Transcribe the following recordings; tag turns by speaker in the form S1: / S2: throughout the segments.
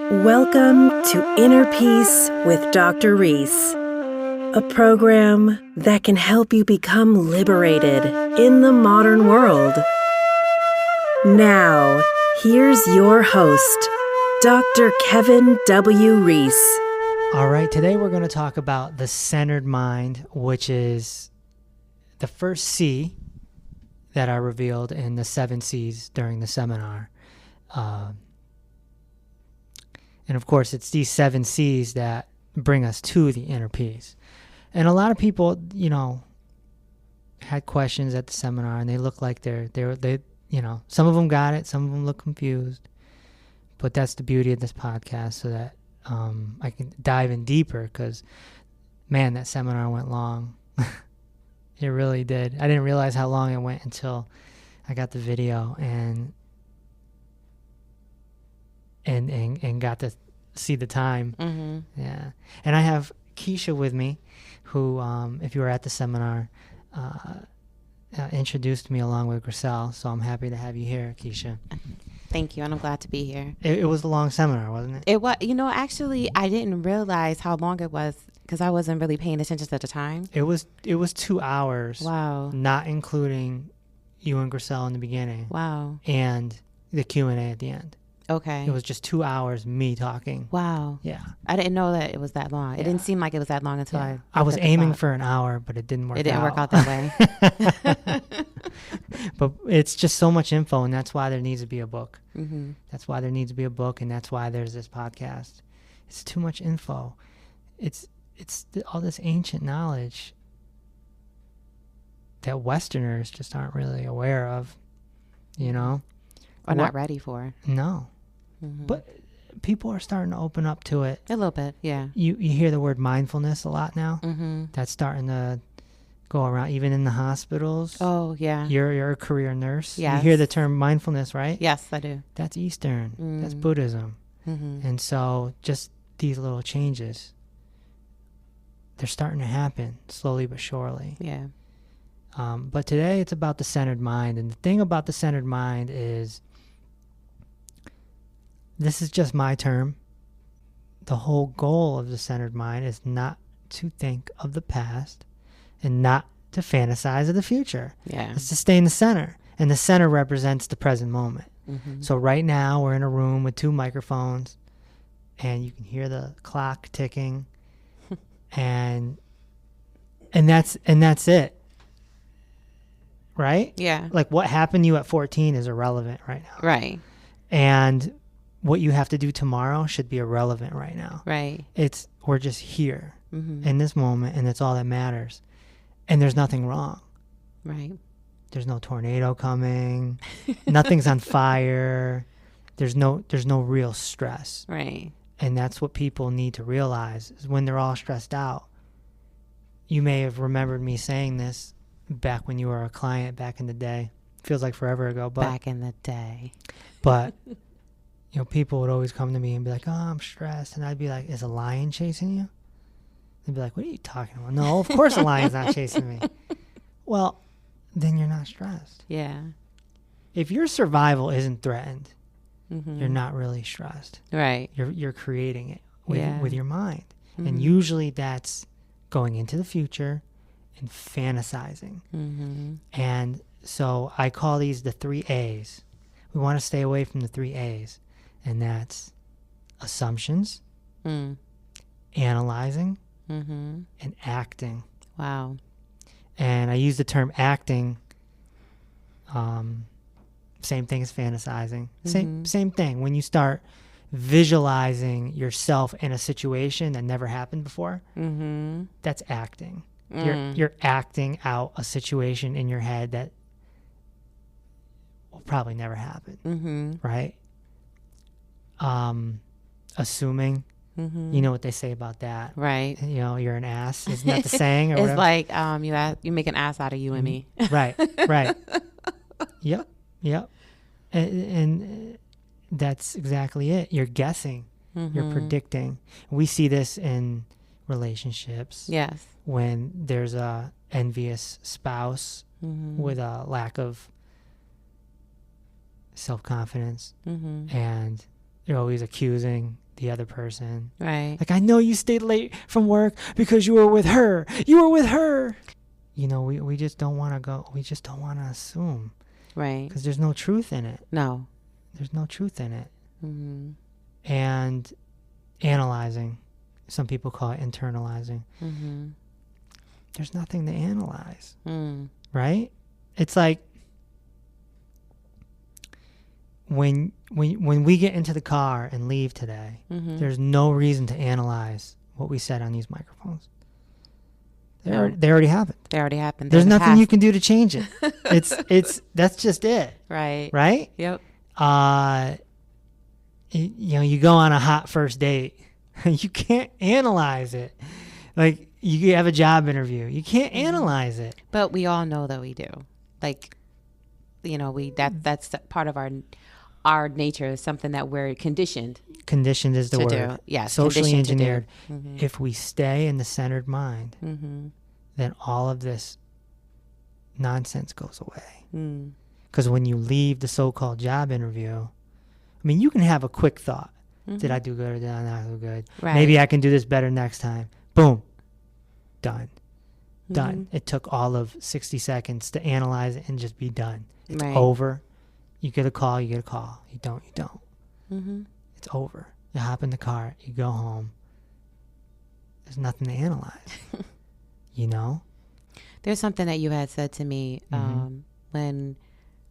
S1: Welcome to Inner Peace with Dr. Reese, a program that can help you become liberated in the modern world. Now, here's your host, Dr. Kevin W. Reese.
S2: All right, today we're going to talk about the centered mind, which is the first C that I revealed in the 7 C's during the seminar. And of course, it's these 7 C's that bring us to the inner peace. And a lot of people, had questions at the seminar, and they look like they some of them got it, some of them look confused. But that's the beauty of this podcast, so that I can dive in deeper, because, man, that seminar went long. It really did. I didn't realize how long it went until I got the video and got to see the time. Mm-hmm. Yeah. And I have Keisha with me, who, if you were at the seminar, introduced me along with Griselle. So I'm happy to have you here, Keisha.
S3: Thank you, and I'm glad to be here.
S2: It was a long seminar, wasn't it?
S3: It was. Actually, I didn't realize how long it was because I wasn't really paying attention at the time.
S2: It was 2 hours.
S3: Wow.
S2: Not including you and Griselle in the beginning.
S3: Wow.
S2: And the Q&A at the end.
S3: Okay.
S2: It was just 2 hours me talking.
S3: Wow.
S2: Yeah.
S3: I didn't know that it was that long. Yeah. It didn't seem like it was that long until
S2: I was aiming for an hour, but it didn't work out.
S3: It didn't work out that way.
S2: But it's just so much info, and that's why there needs to be a book.
S3: Mm-hmm.
S2: That's why there needs to be a book, and that's why there's this podcast. It's too much info. It's all this ancient knowledge that Westerners just aren't really aware of,
S3: Or not ready for.
S2: No. Mm-hmm. But people are starting to open up to it.
S3: A little bit, yeah.
S2: You hear the word mindfulness a lot now.
S3: Mm-hmm.
S2: That's starting to go around, even in the hospitals.
S3: Oh, yeah.
S2: You're a career nurse.
S3: Yes.
S2: You hear the term mindfulness, right?
S3: Yes, I do.
S2: That's Eastern. Mm. That's Buddhism. Mm-hmm. And so just these little changes, they're starting to happen slowly but surely.
S3: Yeah.
S2: But today it's about the centered mind. And the thing about the centered mind is, this is just my term. The whole goal of the centered mind is not to think of the past and not to fantasize of the future.
S3: Yeah.
S2: It's to stay in the center. And the center represents the present moment.
S3: Mm-hmm.
S2: So right now we're in a room with 2 microphones, and you can hear the clock ticking. and that's it. Right?
S3: Yeah.
S2: Like, what happened to you at 14 is irrelevant right now.
S3: Right.
S2: And what you have to do tomorrow should be irrelevant right now.
S3: Right.
S2: We're just here in this moment, and it's all that matters. And there's nothing wrong.
S3: Right.
S2: There's no tornado coming. Nothing's on fire. There's no real stress.
S3: Right.
S2: And that's what people need to realize, is when they're all stressed out. You may have remembered me saying this back when you were a client back in the day. Feels like forever ago. But
S3: back in the day.
S2: But people would always come to me and be like, "Oh, I'm stressed," and I'd be like, "Is a lion chasing you?" They'd be like, "What are you talking about?" No, of course a lion's not chasing me. Well, then you're not stressed.
S3: Yeah.
S2: If your survival isn't threatened, you're not really stressed.
S3: Right.
S2: You're creating it with your mind.
S3: Mm-hmm.
S2: And usually that's going into the future and fantasizing. Mm-hmm. And so I call these the 3 A's. We want to stay away from the 3 A's. And that's assumptions, analyzing, and acting.
S3: Wow.
S2: And I use the term acting, same thing as fantasizing. Same thing. When you start visualizing yourself in a situation that never happened before, that's acting. You're acting out a situation in your head that will probably never happen, right? Assuming, you know what they say about that,
S3: right?
S2: You're an ass. Isn't that the saying? Or
S3: it's
S2: whatever?
S3: Like you make an ass out of you and me.
S2: Right. Yep. And that's exactly it. You're guessing. You're predicting. We see this in relationships.
S3: Yes.
S2: When there's a envious spouse with a lack of self-confidence, and they're always accusing the other person.
S3: Right.
S2: Like, I know you stayed late from work because you were with her. You were with her. You know, we just don't want to go. We just don't want to assume.
S3: Right.
S2: Because there's no truth in it.
S3: No.
S2: There's no truth in it.
S3: Mm-hmm.
S2: And analyzing. Some people call it internalizing.
S3: Mm-hmm.
S2: There's nothing to analyze.
S3: Mm.
S2: Right? It's like when we get into the car and leave today,
S3: Mm-hmm.
S2: there's no reason to analyze what we said on these microphones.
S3: No.
S2: They already happened.
S3: They already happened.
S2: There's
S3: They're in the
S2: nothing you
S3: past.
S2: can do to change it. It's that's just it.
S3: Right.
S2: Right?
S3: Yep.
S2: You know, you go on a hot first date. You can't analyze it. Like, you have a job interview. You can't analyze it.
S3: But we all know that we do. Like, you know, that's part of our nature, is something that we're conditioned
S2: Conditioned is the
S3: to
S2: word.
S3: do. Yes.
S2: Socially
S3: conditioned to do.
S2: engineered.
S3: Mm-hmm.
S2: If we stay in the centered mind,
S3: Mm-hmm.
S2: then all of this nonsense goes away.
S3: Mm.
S2: Because when you leave the so-called job interview, I mean, you can have a quick thought.
S3: Mm-hmm.
S2: Did I do good or did I not do good?
S3: Right.
S2: Maybe I can do this better next time. Boom. Done. Done.
S3: Mm-hmm.
S2: It took all of 60 seconds to analyze it and just be done. It's
S3: Right.
S2: over. You get a call, you get a call. You don't, you don't.
S3: Mm-hmm.
S2: It's over. You hop in the car, you go home. There's nothing to analyze. You know?
S3: There's something that you had said to me
S2: Mm-hmm.
S3: when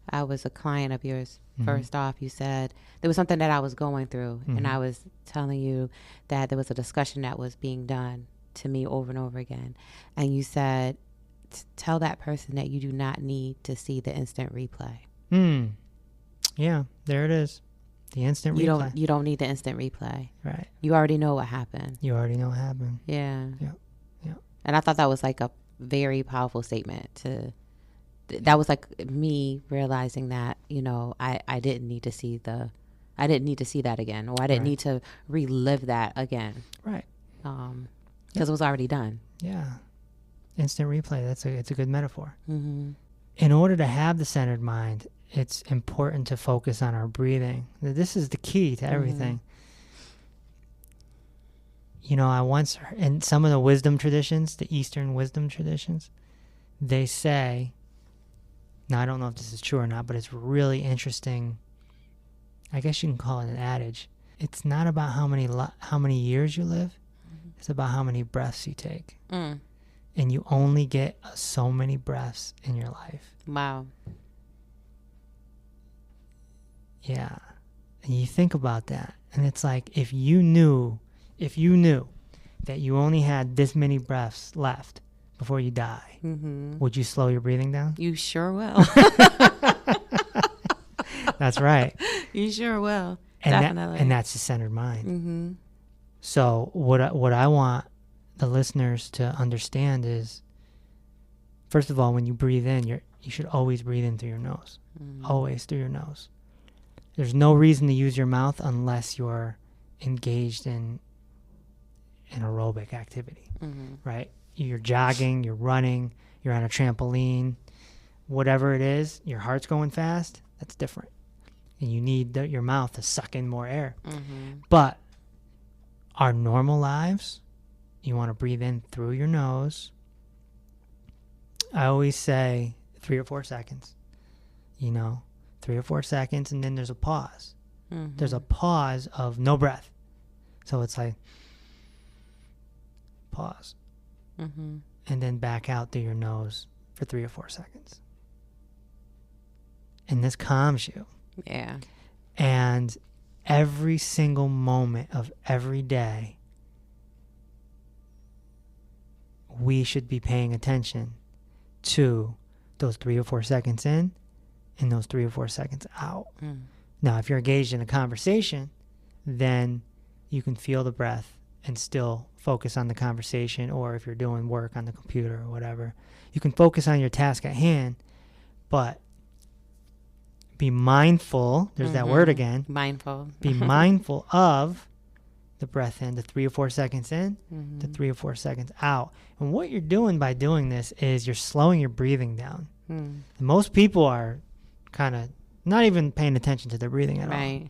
S3: I was a client of yours.
S2: Mhm.
S3: First off, you said there was something that I was going through, and
S2: Mhm.
S3: I was telling you that there was a discussion that was being done to me over and over again. And you said, tell that person that you do not need to see the instant replay.
S2: Yeah, there it is. The instant replay.
S3: You don't need the instant replay.
S2: Right.
S3: You already know what happened.
S2: You already know what happened.
S3: Yeah.
S2: Yep. Yep.
S3: And I thought that was like a very powerful statement that was like me realizing that, you know, I didn't need to see that again, or I didn't
S2: Right.
S3: need to relive that again.
S2: Right.
S3: Because it was already done.
S2: Yeah. Instant replay. It's a good metaphor.
S3: Mm-hmm.
S2: In order to have the centered mind, it's important to focus on our breathing. This is the key to everything. You know, I once heard, in some of the wisdom traditions, the Eastern wisdom traditions, they say, now I don't know if this is true or not, but it's really interesting. I guess you can call it an adage. It's not about how many years you live. It's about how many breaths you take.
S3: Mm.
S2: And you only get so many breaths in your life.
S3: Wow.
S2: Yeah. And you think about that. And it's like, if you knew that you only had this many breaths left before you die,
S3: Mm-hmm.
S2: would you slow your breathing down?
S3: You sure will.
S2: That's right.
S3: You sure will.
S2: And
S3: Definitely.
S2: and that's the centered mind.
S3: Mm-hmm.
S2: So what I want the listeners to understand is, first of all, when you breathe in, you should always breathe in through your nose.
S3: Mm-hmm.
S2: Always through your nose. There's no reason to use your mouth unless you're engaged in an aerobic activity,
S3: Mm-hmm.
S2: right? You're jogging, you're running, you're on a trampoline, whatever it is, your heart's going fast, that's different. And you need your mouth to suck in more air.
S3: Mm-hmm.
S2: But our normal lives, you want to breathe in through your nose. I always say 3 or 4 seconds, 3 or 4 seconds, and then there's a pause.
S3: Mm-hmm.
S2: There's a pause of no breath. So it's like, pause,
S3: Mm-hmm.
S2: and then back out through your nose for 3 or 4 seconds. And this calms you.
S3: Yeah.
S2: And every single moment of every day, we should be paying attention to those 3 or 4 seconds in and those 3 or 4 seconds out.
S3: Mm.
S2: Now, if you're engaged in a conversation, then you can feel the breath and still focus on the conversation, or if you're doing work on the computer or whatever, you can focus on your task at hand, but be mindful. There's that word again.
S3: Mindful.
S2: Be mindful of the breath in, the 3 or 4 seconds in,
S3: Mm-hmm.
S2: the 3 or 4 seconds out. And what you're doing by doing this is you're slowing your breathing down.
S3: Mm.
S2: And most people are kind of not even paying attention to their breathing at all.
S3: Right.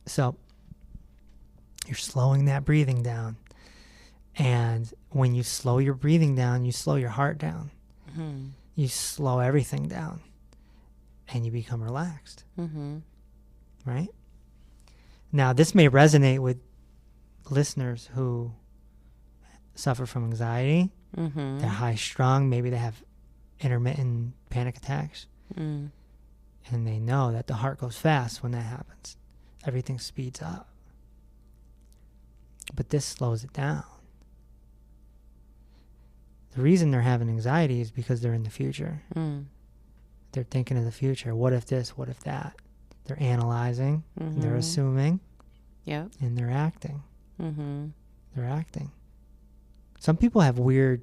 S2: So You're slowing that breathing down. And when you slow your breathing down, you slow your heart down.
S3: Mm-hmm.
S2: You slow everything down. And you become relaxed.
S3: Mm-hmm.
S2: Right? Now, this may resonate with listeners who suffer from anxiety.
S3: Mm-hmm.
S2: They're high strung. Maybe they have intermittent panic attacks.
S3: Mm.
S2: And they know that the heart goes fast when that happens. Everything speeds up. But this slows it down. The reason they're having anxiety is because they're in the future.
S3: Mm.
S2: They're thinking of the future. What if this? What if that? They're analyzing.
S3: Mm-hmm.
S2: They're assuming.
S3: Yep.
S2: And they're acting.
S3: Mm-hmm.
S2: They're acting. Some people have weird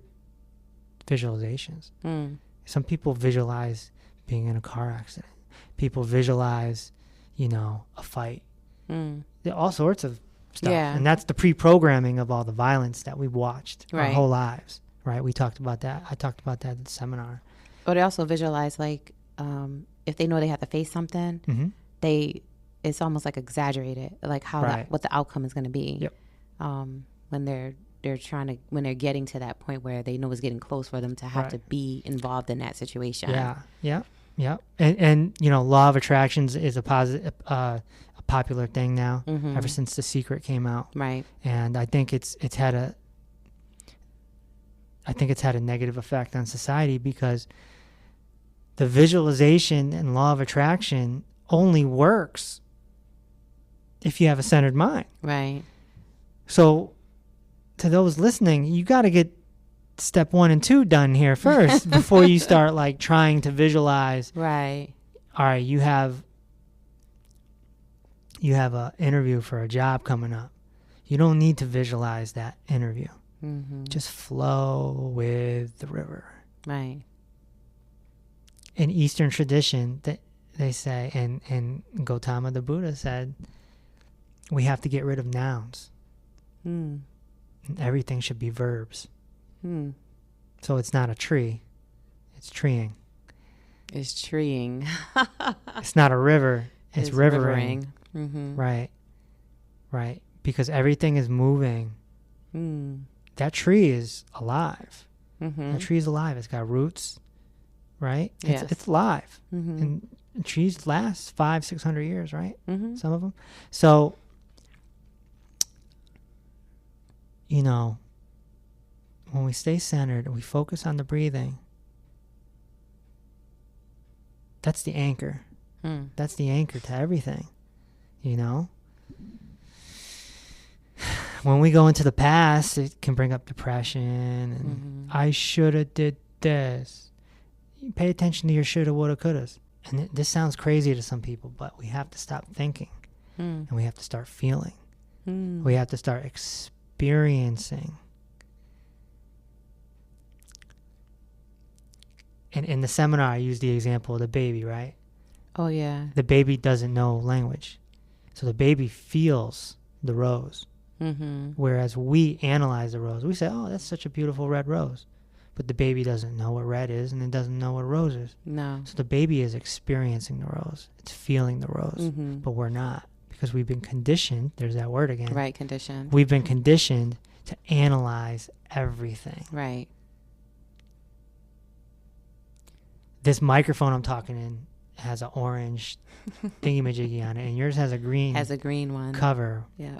S2: visualizations.
S3: Mm.
S2: Some people visualize being in a car accident. People visualize, a fight.
S3: Mm.
S2: All sorts of stuff.
S3: Yeah.
S2: And that's the pre-programming of all the violence that we've watched our
S3: Right.
S2: whole lives. Right? We talked about that. I talked about that at the seminar.
S3: Or they also visualize, like, if they know they have to face something,
S2: Mm-hmm.
S3: it's almost like exaggerated, like how
S2: Right.
S3: what the outcome is going to be.
S2: Yep.
S3: When they're when they're getting to that point where they know it's getting close for them to have
S2: Right.
S3: to be involved in that situation.
S2: Yeah. And law of attractions is a popular thing now.
S3: Mm-hmm.
S2: Ever since The Secret came out.
S3: Right.
S2: And I think it's had a negative effect on society because the visualization and law of attraction only works if you have a centered mind.
S3: Right.
S2: So to those listening, you got to get step 1 and 2 done here first before you start like trying to visualize.
S3: Right.
S2: All right, you have a interview for a job coming up. You don't need to visualize that interview.
S3: Mm-hmm.
S2: Just flow with the river.
S3: Right.
S2: In Eastern tradition, they say, and Gautama the Buddha said, we have to get rid of nouns.
S3: Mm.
S2: And everything should be verbs.
S3: Mm.
S2: So it's not a tree. It's treeing.
S3: It's treeing.
S2: It's not a river. It's rivering.
S3: Mm-hmm.
S2: Right. Because everything is moving.
S3: Mm.
S2: That tree is alive.
S3: Mm-hmm.
S2: That tree is alive. It's got roots. Right?
S3: Yes.
S2: It's alive.
S3: Mm-hmm.
S2: And trees last 500-600 years, right?
S3: Mm-hmm.
S2: Some of them. So, when we stay centered and we focus on the breathing, that's the anchor.
S3: Mm.
S2: That's the anchor to everything, When we go into the past, it can bring up depression and I should have did this. You pay attention to your shoulda, woulda, couldas. And this sounds crazy to some people, but we have to stop thinking and we have to start feeling.
S3: Mm.
S2: We have to start experiencing. And in the seminar, I used the example of the baby, right?
S3: Oh, yeah.
S2: The baby doesn't know language. So the baby feels the rose.
S3: Mm-hmm.
S2: Whereas we analyze the rose. We say, oh, that's such a beautiful red rose. But the baby doesn't know what red is and it doesn't know what rose is.
S3: No.
S2: So the baby is experiencing the rose. It's feeling the rose.
S3: Mm-hmm.
S2: But we're not. Because we've been conditioned. There's that word again.
S3: Right, condition.
S2: We've been conditioned to analyze everything.
S3: Right.
S2: This microphone I'm talking in has an orange thingy-majiggy on it, and yours has a green
S3: one.
S2: cover.
S3: Yeah.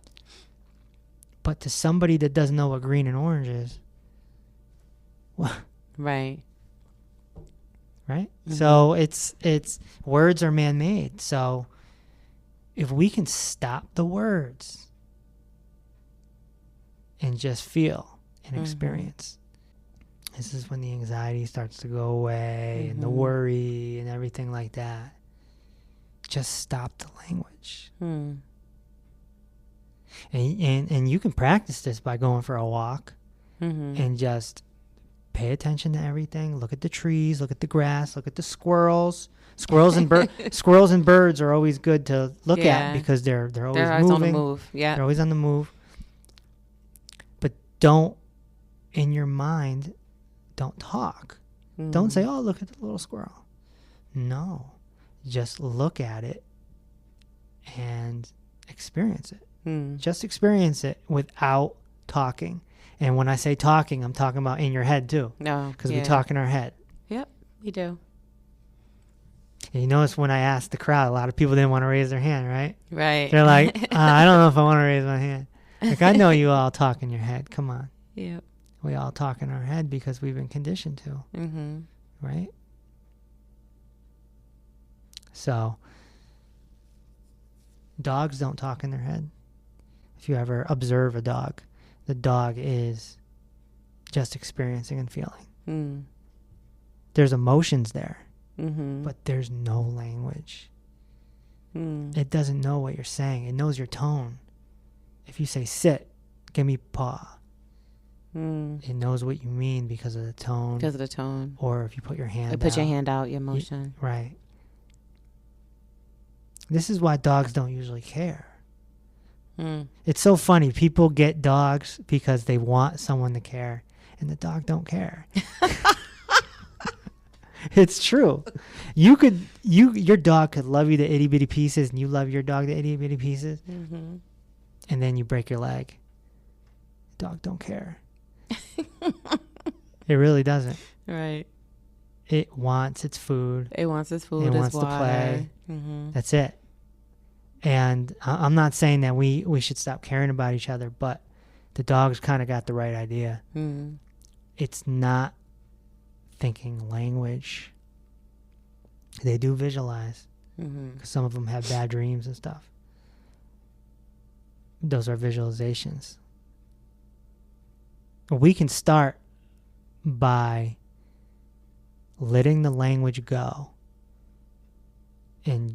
S2: But to somebody that doesn't know what green and orange is, what?
S3: Right.
S2: Right?
S3: Mm-hmm.
S2: So it's words are man-made. So if we can stop the words and just feel and experience, this is when the anxiety starts to go away and the worry and everything like that. Just stop the language.
S3: Mm.
S2: And you can practice this by going for a walk
S3: Mm-hmm.
S2: and just pay attention to everything. Look at the trees, look at the grass, look at the squirrels. Squirrels and birds are always good to look at because they're always moving.
S3: They're always on the move. Yeah.
S2: They're always on the move. But don't, in your mind, don't talk.
S3: Mm.
S2: Don't say, oh, look at the little squirrel. No. Just look at it and experience it. Just experience it without talking. And when I say talking, I'm talking about in your head too.
S3: No.
S2: Because we talk in our head.
S3: Yep, we do.
S2: And you notice when I asked the crowd, a lot of people didn't want to raise their hand, right?
S3: Right.
S2: They're like, I don't know if I want to raise my hand. Like, I know you all talk in your head. Come on.
S3: Yep.
S2: We all talk in our head because we've been conditioned to.
S3: Mm-hmm.
S2: Right? So, dogs don't talk in their head. If you ever observe a dog, the dog is just experiencing and feeling.
S3: Mm.
S2: There's emotions there,
S3: Mm-hmm.
S2: but there's no language.
S3: Mm.
S2: It doesn't know what you're saying. It knows your tone. If you say sit, give me paw, it knows what you mean because of the tone.
S3: Because of the tone.
S2: Or if you put your hand out.
S3: Put your hand out, your motion.
S2: Right. This is why dogs don't usually care. It's so funny. People get dogs because they want someone to care, and the dog don't care. It's true. Your dog could love you to itty bitty pieces, and you love your dog to itty bitty pieces, and then you break your leg. Dog don't care. It really doesn't.
S3: Right.
S2: It wants its food.
S3: It wants its food.
S2: It
S3: its
S2: wants
S3: water.
S2: to play.
S3: Mm-hmm.
S2: That's it. And I'm not saying that we should stop caring about each other, but the dog's kind of got the right idea. It's not thinking language. They do visualize, because some of them have bad dreams and stuff. Those are visualizations. We can start by letting the language go, and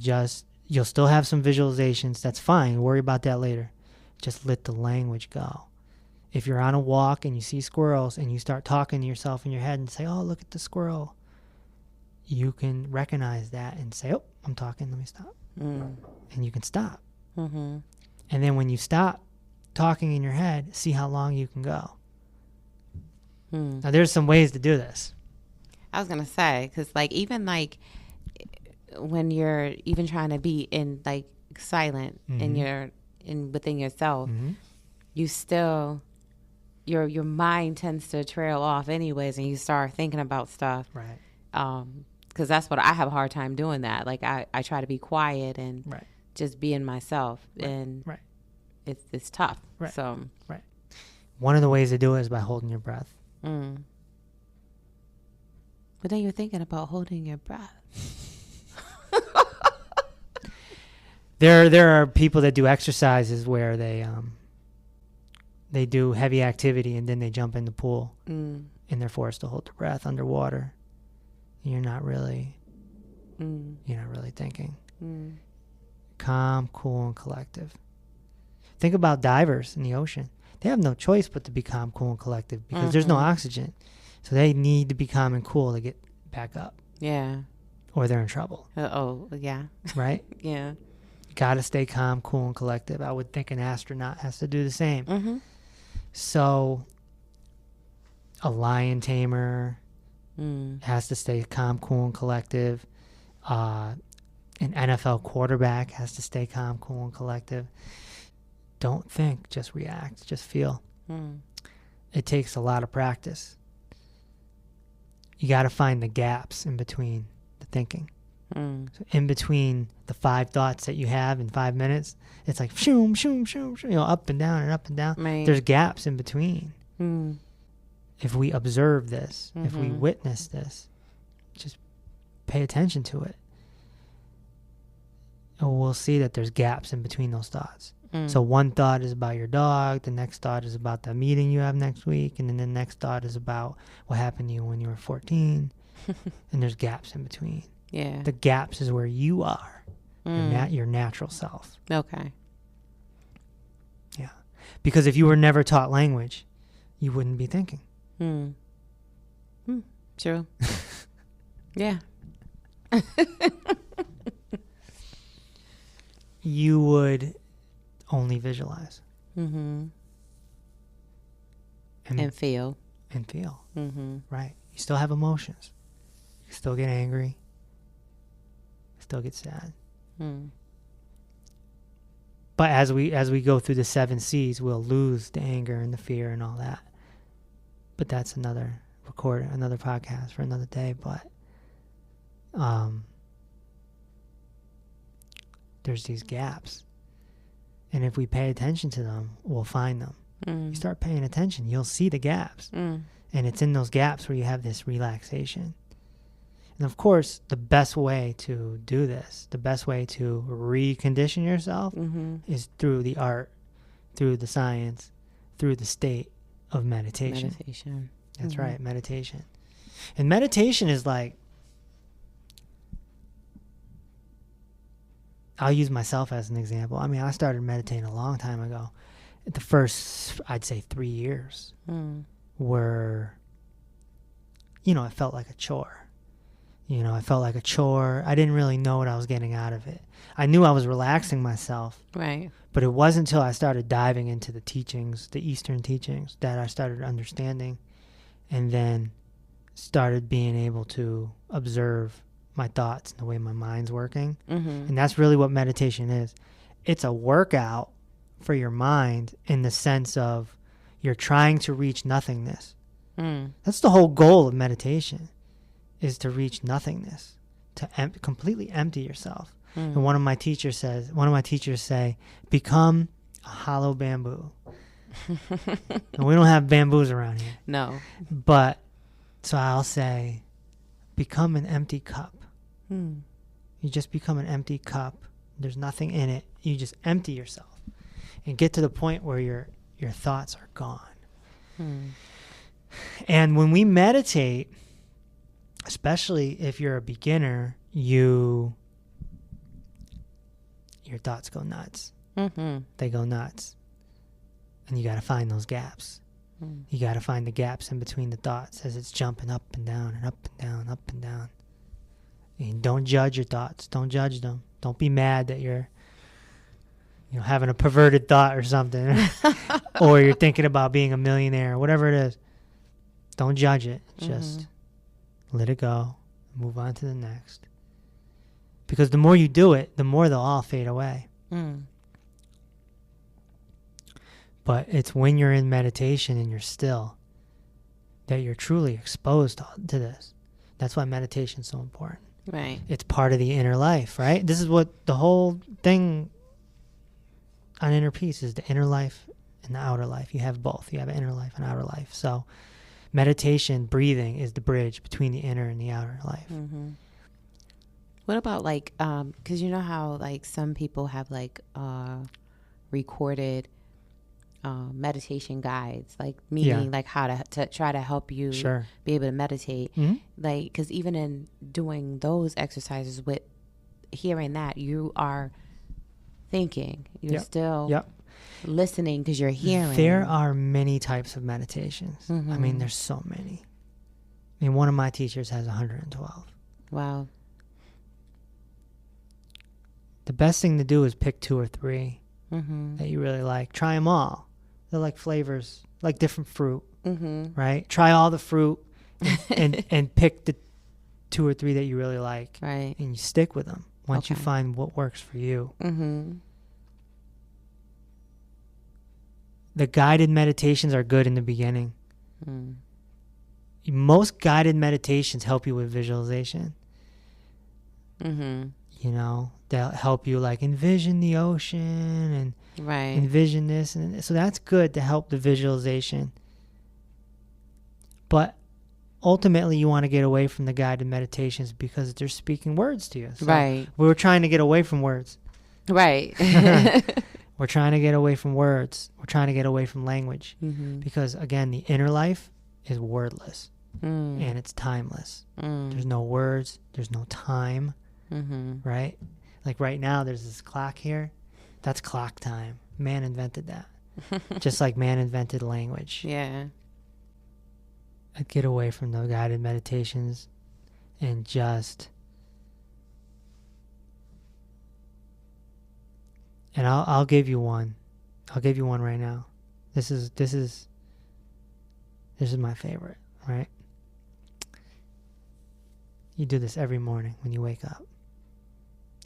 S2: you'll still have some visualizations. That's fine. Worry about that later. Just let the language go. If you're on a walk and you see squirrels and you start talking to yourself in your head and say, oh, look at the squirrel, you can recognize that and say, oh, I'm talking, let me stop. And you can stop. And then when you stop talking in your head, see how long you can go. Now, there's some ways to do this.
S3: I was going to say, because even when you're even trying to be in silent within yourself, you still, your mind tends to trail off anyways, and you start thinking about stuff.
S2: Right.
S3: Because that's what I have a hard time doing that. I try to be quiet and just being myself, and it's tough.
S2: Right.
S3: So
S2: one of the ways to do it is by holding your breath.
S3: But then you're thinking about holding your breath.
S2: There are people that do exercises where they do heavy activity and then they jump in the pool and they're forced to hold their breath underwater. You're not really thinking. Calm, cool, and collective. Think about divers in the ocean. They have no choice but to be calm, cool, and collective because there's no oxygen. So they need to be calm and cool to get back up. Yeah. Or they're in trouble.
S3: Yeah.
S2: Right?
S3: Yeah.
S2: Got to stay calm, cool, and collective. I would think an astronaut has to do the same. So a lion tamer has to stay calm, cool, and collective. An NFL quarterback has to stay calm, cool, and collective. Don't think, just react, just feel. It takes a lot of practice. You got to find the gaps in between the thinking. So in between the 5 thoughts that you have in 5 minutes, it's like shoom, shoom, shoom, shoom, up and down and up and down.
S3: Right.
S2: There's gaps in between. If we observe this, if we witness this, just pay attention to it, and we'll see that there's gaps in between those thoughts. So one thought is about your dog, the next thought is about the meeting you have next week, and then the next thought is about what happened to you when you were 14. And there's gaps in between.
S3: Yeah.
S2: The gaps is where you are, your natural self.
S3: Okay.
S2: Yeah. Because if you were never taught language, you wouldn't be thinking.
S3: True. Yeah.
S2: You would only visualize.
S3: And feel.
S2: And feel. Right. You still have emotions. You still get angry. You still get sad. But as we go through the 7 C's, we'll lose the anger and the fear and all that. But that's another podcast for another day. But there's these gaps. And if we pay attention to them, we'll find them. You start paying attention, you'll see the gaps. And it's in those gaps where you have this relaxation. And of course, the best way to do this, the best way to recondition yourself is through the art, through the science, through the state of meditation. That's right, meditation. And meditation is like, I'll use myself as an example. I mean, I started meditating a long time ago. The first, I'd say 3 years were, it felt like a chore. I felt like a chore. I didn't really know what I was getting out of it. I knew I was relaxing myself.
S3: Right.
S2: But it wasn't until I started diving into the teachings, the Eastern teachings, that I started understanding and then started being able to observe my thoughts and the way my mind's working. And that's really what meditation is. It's a workout for your mind in the sense of you're trying to reach nothingness. That's the whole goal of meditation, is to reach nothingness, to completely empty yourself. And one of my teachers say, become a hollow bamboo. And we don't have bamboos around here.
S3: No.
S2: But, so I'll say, become an empty cup. You just become an empty cup. There's nothing in it. You just empty yourself and get to the point where your thoughts are gone. And when we meditate, especially if you're a beginner, your thoughts go nuts. They go nuts. And you got to find those gaps. You got to find the gaps in between the thoughts as it's jumping up and down and up and down, up and down. And don't judge your thoughts. Don't judge them. Don't be mad that you're having a perverted thought or something. Or you're thinking about being a millionaire or whatever it is. Don't judge it. Just let it go. Move on to the next. Because the more you do it, the more they'll all fade away. But it's when you're in meditation and you're still that you're truly exposed to this. That's why meditation is so important.
S3: Right.
S2: It's part of the inner life, right? This is what the whole thing on Inner Peace is, the inner life and the outer life. You have both. You have an inner life and outer life. So meditation, breathing is the bridge between the inner and the outer life.
S3: What about like, because you know how like some people have like recorded meditation guides, like meaning like how to try to help you be able to meditate. Like, because even in doing those exercises, with hearing that, you are thinking, you're still listening because you're hearing.
S2: There are many types of meditations. I mean, there's so many. I mean, one of my teachers has 112.
S3: Wow.
S2: The best thing to do is pick 2 or 3 that you really like. Try them all. They're like flavors, like different fruit, right? Try all the fruit and pick the 2 or 3 that you really like,
S3: right?
S2: And you stick with them once you find what works for you. The guided meditations are good in the beginning. Most guided meditations help you with visualization. They'll help you like envision the ocean and envision this. And so that's good to help the visualization. But ultimately you want to get away from the guided meditations because they're speaking words to you. So we were trying to get away from words.
S3: Right.
S2: We're trying to get away from words. We're trying to get away from language. Because again, the inner life is wordless and it's timeless. There's no words. There's no time. Right? Like right now, there's this clock here. That's clock time. Man invented that. Just like man invented language.
S3: Yeah.
S2: I'd get away from the guided meditations and just... And I'll give you one. I'll give you one right now. This is my favorite, right? You do this every morning when you wake up.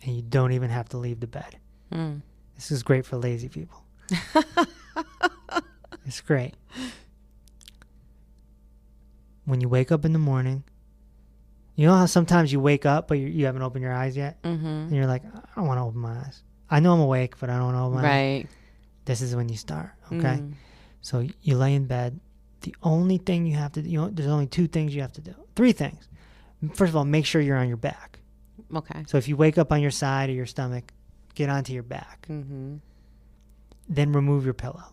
S2: And you don't even have to leave the bed. This is great for lazy people. It's great. When you wake up in the morning, you know how sometimes you wake up, but you haven't opened your eyes yet?
S3: Mm-hmm.
S2: And you're like, I don't want to open my eyes. I know I'm awake, but I don't want to open my eyes.
S3: Right.
S2: This is when you start, okay? So you lay in bed. The only thing you have to do, there's only 2 things you have to do. 3 things. First of all, make sure you're on your back.
S3: Okay.
S2: So if you wake up on your side or your stomach, get onto your back.
S3: Mm-hmm.
S2: Then remove your pillow.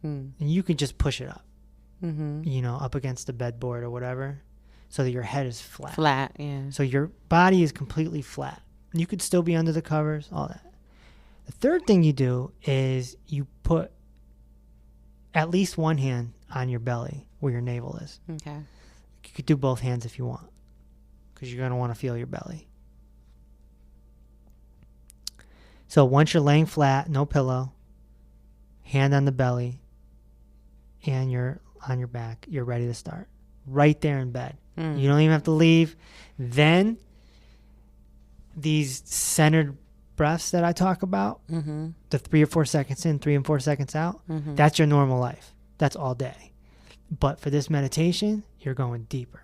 S3: Mm.
S2: And you can just push it up,
S3: Mm-hmm.
S2: up against the bedboard or whatever, so that your head is flat.
S3: Flat, yeah.
S2: So your body is completely flat. You could still be under the covers, all that. The third thing you do is you put at least one hand on your belly where your navel is.
S3: Okay.
S2: You could do both hands if you want, because you're going to want to feel your belly. So once you're laying flat, no pillow, hand on the belly, and you're on your back, you're ready to start. Right there in bed. You don't even have to leave. Then these centered breaths that I talk about, the 3 or 4 seconds in, 3 and 4 seconds out, that's your normal life. That's all day. But for this meditation, you're going deeper.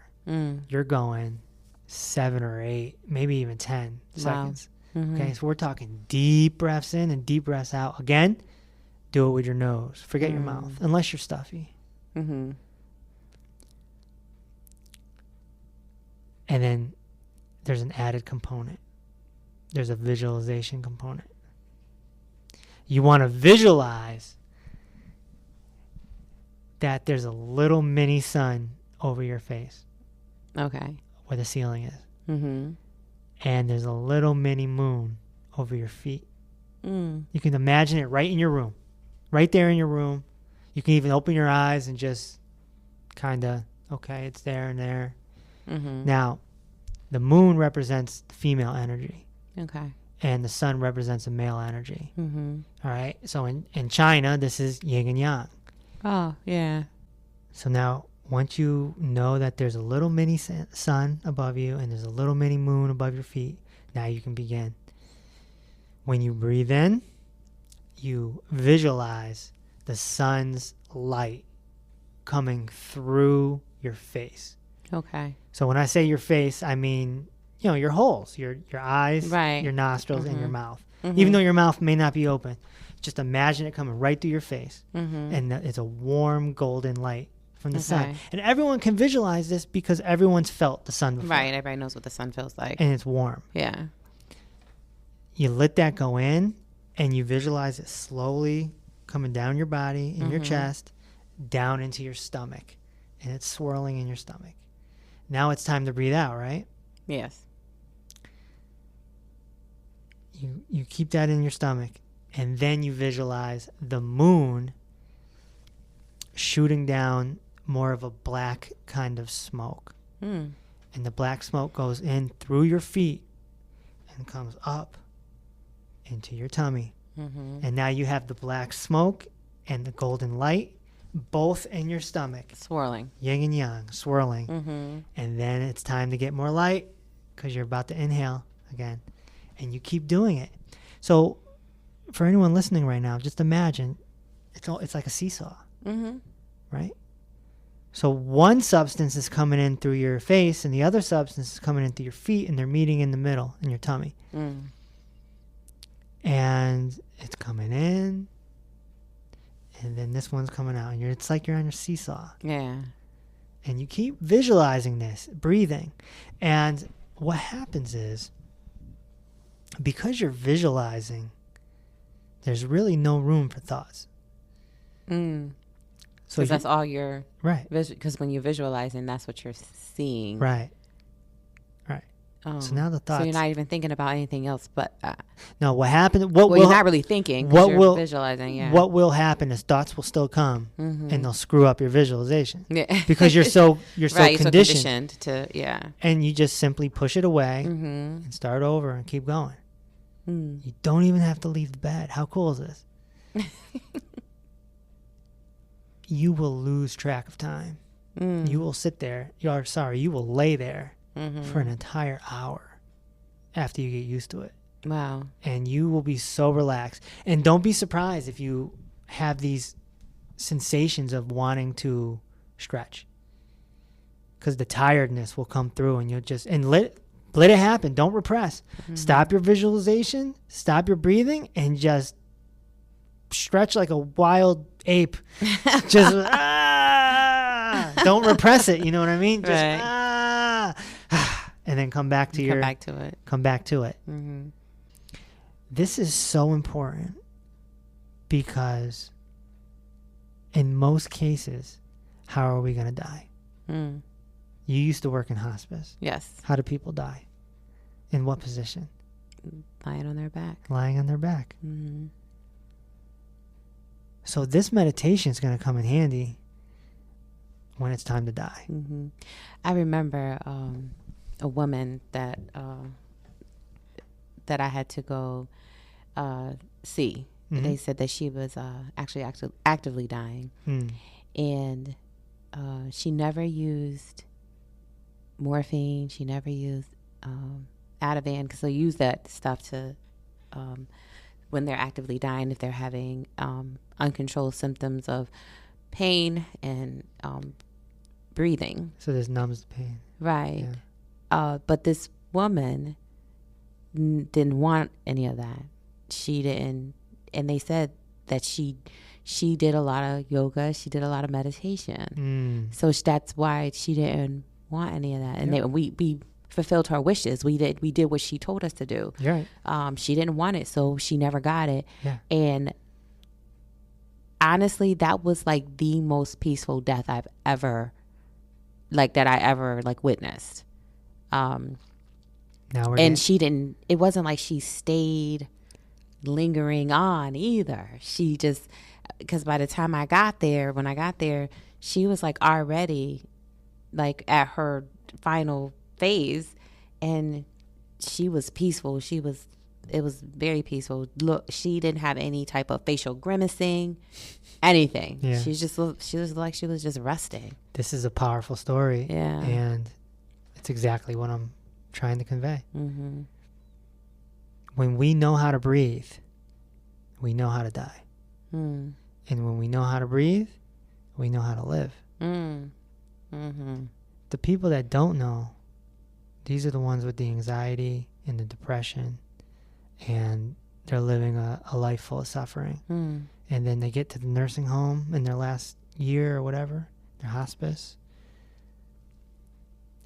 S2: You're going 7 or 8, maybe even 10 seconds. Okay, so we're talking deep breaths in and deep breaths out. Again, do it with your nose. Forget your mouth, unless you're stuffy. And then there's an added component. There's a visualization component. You want to visualize that there's a little mini sun over your face.
S3: Okay.
S2: Where the ceiling is.
S3: Mm-hmm.
S2: And there's a little mini moon over your feet.
S3: Mm.
S2: You can imagine it right in your room. Right there in your room. You can even open your eyes and just kind of, okay, it's there and there.
S3: Mm-hmm.
S2: Now, the moon represents female energy.
S3: Okay.
S2: And the sun represents a male energy.
S3: Mm-hmm.
S2: All right? So in China, this is yin and yang.
S3: Oh, yeah.
S2: So now, once you know that there's a little mini sun above you and there's a little mini moon above your feet, now you can begin. When you breathe in, you visualize the sun's light coming through your face.
S3: Okay.
S2: So when I say your face, I mean, your holes, your eyes,
S3: Right.
S2: your nostrils, and your mouth. Even though your mouth may not be open, just imagine it coming right through your face. And it's a warm golden light from the sun. And everyone can visualize this because everyone's felt the sun before.
S3: Right. Everybody knows what the sun feels like.
S2: And it's warm.
S3: Yeah.
S2: You let that go in and you visualize it slowly coming down your body, in your chest, down into your stomach. And it's swirling in your stomach. Now it's time to breathe out, right?
S3: Yes.
S2: You keep that in your stomach, and then you visualize the moon shooting down more of a black kind of smoke. And the black smoke goes in through your feet and comes up into your tummy. And now you have the black smoke and the golden light both in your stomach.
S3: Swirling.
S2: Yin and yang, swirling. And then it's time to get more light because you're about to inhale again. And you keep doing it. So for anyone listening right now, just imagine it's like a seesaw, right? So one substance is coming in through your face and the other substance is coming in through your feet, and they're meeting in the middle in your tummy. And it's coming in, and then this one's coming out, and it's like you're on your seesaw.
S3: Yeah.
S2: And you keep visualizing this, breathing. And what happens is, because you're visualizing, there's really no room for thoughts. So
S3: Because that's all you're...
S2: Right.
S3: Because when you're visualizing, that's what you're seeing.
S2: Right. So now the thoughts...
S3: So you're not even thinking about anything else but...
S2: no, what happened...
S3: you're not really thinking because you're visualizing, yeah.
S2: What will happen is thoughts will still come, and they'll screw up your visualization.
S3: Yeah.
S2: Because you're so
S3: right, you're
S2: conditioned.
S3: so conditioned to... Yeah.
S2: And you just simply push it away and start over and keep going. You don't even have to leave the bed. How cool is this? You will lose track of time. You will sit there. You will lay there for an entire hour after you get used to it.
S3: Wow.
S2: And you will be so relaxed. And don't be surprised if you have these sensations of wanting to stretch, because the tiredness will come through, and you'll just, and let it happen. Don't repress. Stop your visualization, stop your breathing, and just stretch like a wild ape. Just don't repress it, you know what I mean? Just and then come back to come back to it. This is so important, because in most cases, how are we going to die? You used to work in hospice.
S3: Yes.
S2: How do people die? In what position?
S3: Lying on their back.
S2: Lying on their back. So this meditation is going to come in handy when it's time to die.
S3: I remember a woman that I had to go see. They said that she was actually actively dying, and she never used morphine. She never used Ativan, because they use that stuff to when they're actively dying, if they're having uncontrolled symptoms of pain and breathing.
S2: So this numbs the pain.
S3: Right. Yeah. But this woman didn't want any of that. She didn't. And they said that she did a lot of yoga. She did a lot of meditation. So that's why she didn't want any of that. And we fulfilled her wishes. We did what she told us to do.
S2: Right.
S3: She didn't want it, so she never got it.
S2: Yeah.
S3: And honestly, that was like the most peaceful death I've ever, like, that I ever like witnessed. She didn't. It wasn't like she stayed lingering on either. She just, because by the time when I got there, she was like already like at her final phase, and she was peaceful. It was very peaceful. Look, she didn't have any type of facial grimacing, anything.
S2: Yeah.
S3: She was like she was just resting.
S2: This is a powerful story.
S3: Yeah.
S2: And it's exactly what I'm trying to convey. When we know how to breathe, we know how to die. And when we know how to breathe, we know how to live. The people that don't know, these are the ones with the anxiety and the depression, and they're living a life full of suffering. And then they get to the nursing home in their last year or whatever, their hospice,